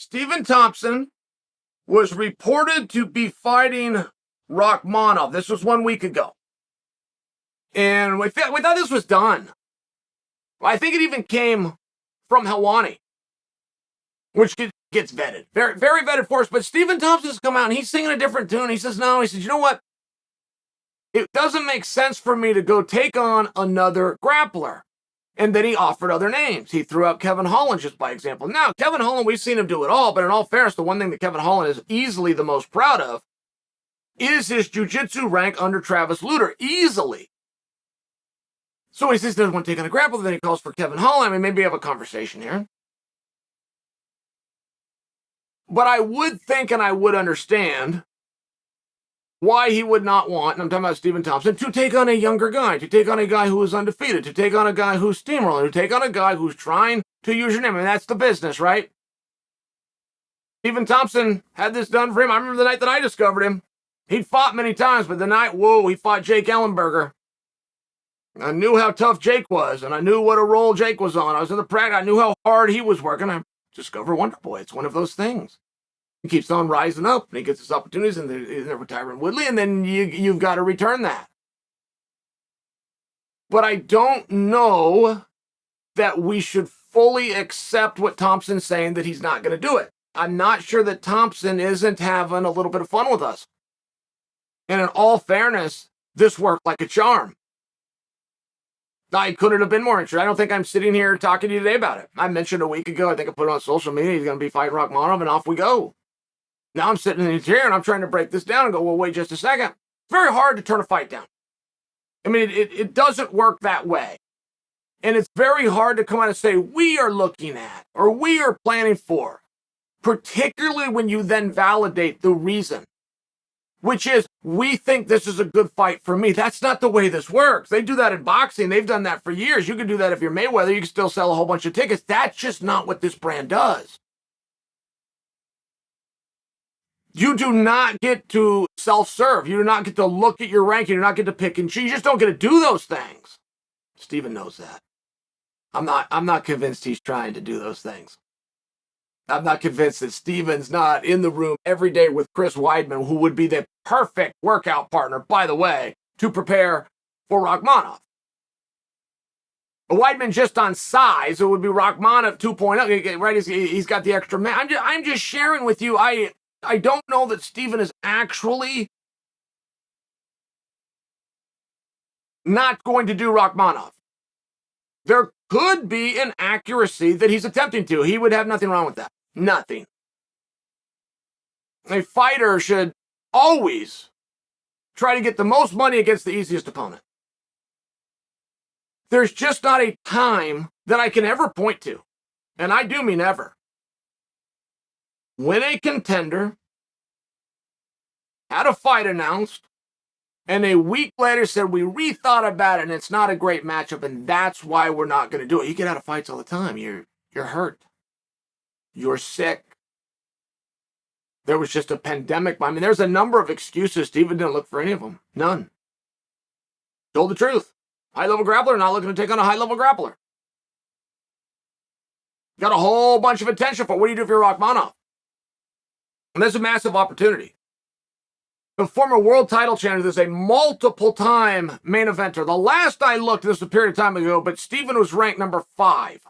Stephen Thompson was reported to be fighting Rakhmonov. This was 1 week ago. And we thought this was done. I think it even came from Helwani, which gets vetted. Very, very vetted for us. But Stephen Thompson's come out and he's singing a different tune. He says, no, he says, you know what? It doesn't make sense for me to go take on another grappler. And then he offered other names. He threw out Kevin Holland just by example. Now, Kevin Holland, we've seen him do it all, but in all fairness, the one thing that Kevin Holland is easily the most proud of is his jiu-jitsu rank under Travis Lutter. Easily. So he says he doesn't want to take on a grappler, then he calls for Kevin Holland. I mean, maybe have a conversation here. But I would think and I would understand why he would not want, and I'm talking about Stephen Thompson, to take on a younger guy, to take on a guy who is undefeated, to take on a guy who's steamrolling, to take on a guy who's trying to use your name. I mean, that's the business, right? Stephen Thompson had this done for him. I remember the night that I discovered him. He'd fought many times, but the night, he fought Jake Ellenberger. I knew how tough Jake was, and I knew what a role Jake was on. I was in the practice. I knew how hard he was working. I discovered Wonder Boy. It's one of those things. He keeps on rising up, and he gets his opportunities, and he's never Tyron Woodley, and then you've got to return that. But I don't know that we should fully accept what Thompson's saying, that he's not going to do it. I'm not sure that Thompson isn't having a little bit of fun with us. And in all fairness, this worked like a charm. I couldn't have been more interested. I don't think I'm sitting here talking to you today about it. I mentioned a week ago, I think I put it on social media, he's going to be fighting Rakhmonov, and off we go. Now I'm sitting in the chair and I'm trying to break this down and go, well, wait just a second. It's very hard to turn a fight down. I mean, it doesn't work that way. And it's very hard to come out and say, we are looking at, or we are planning for, particularly when you then validate the reason, which is, we think this is a good fight for me. That's not the way this works. They do that in boxing. They've done that for years. You can do that if you're Mayweather. You can still sell a whole bunch of tickets. That's just not what this brand does. You do not get to self-serve. You do not get to look at your ranking. You do not get to pick and choose. You just don't get to do those things. Stephen knows that. I'm not convinced he's trying to do those things. I'm not convinced that Stephen's not in the room every day with Chris Weidman, who would be the perfect workout partner, by the way, to prepare for Rakhmonov. Weidman just on size, it would be Rakhmonov 2.0, right? He's got the extra man. I'm just sharing with you, I don't know that Stephen is actually not going to do Rakhmonov. There could be an accuracy that he's attempting to. He would have nothing wrong with that. Nothing. A fighter should always try to get the most money against the easiest opponent. There's just not a time that I can ever point to, and I do mean ever, when a contender had a fight announced, and a week later said, we rethought about it, and it's not a great matchup, and that's why we're not going to do it. You get out of fights all the time. You're hurt. You're sick. There was just a pandemic. I mean, there's a number of excuses. Stephen didn't look for any of them. None. Told the truth. High-level grappler, not looking to take on a high-level grappler. Got a whole bunch of attention for what do you do if you're Rakhmonov? And there's a massive opportunity. The former world title challenger is a multiple-time main eventer. The last I looked, this was a period of time ago, but Stephen was ranked number 5.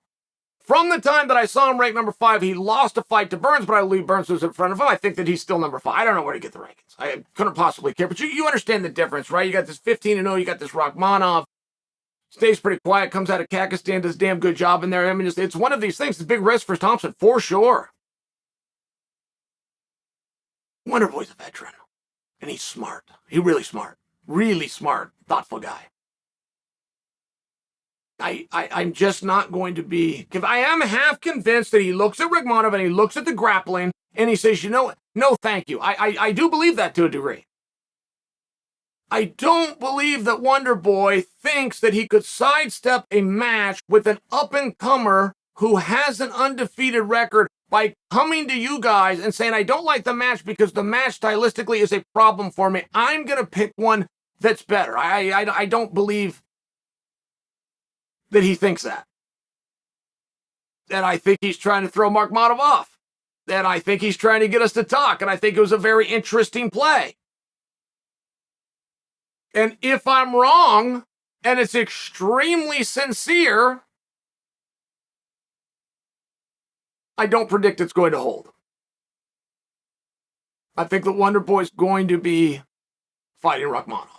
From the time that I saw him ranked number 5, he lost a fight to Burns, but I believe Burns was in front of him. I think that he's still number 5. I don't know where to get the rankings. I couldn't possibly care. But you understand the difference, right? You got this 15-0, you got this Rakhmonov. Stays pretty quiet, comes out of Kakistan, does a damn good job in there. I mean, it's one of these things. It's a big risk for Thompson, for sure. Wonderboy's a veteran. And he's smart. He's really smart. Really smart, thoughtful guy. I'm just not going to be... I am half convinced that he looks at Rakhmonov and he looks at the grappling and he says, you know what? No, thank you. I do believe that to a degree. I don't believe that Wonderboy thinks that he could sidestep a match with an up-and-comer who has an undefeated record by coming to you guys and saying, I don't like the match because the match stylistically is a problem for me. I'm going to pick one that's better. I don't believe that he thinks that. And I think he's trying to throw Rakhmonov off. And I think he's trying to get us to talk, and I think it was a very interesting play. And if I'm wrong, and it's extremely sincere, I don't predict it's going to hold. I think the Wonder Boy's going to be fighting Rakhmonov.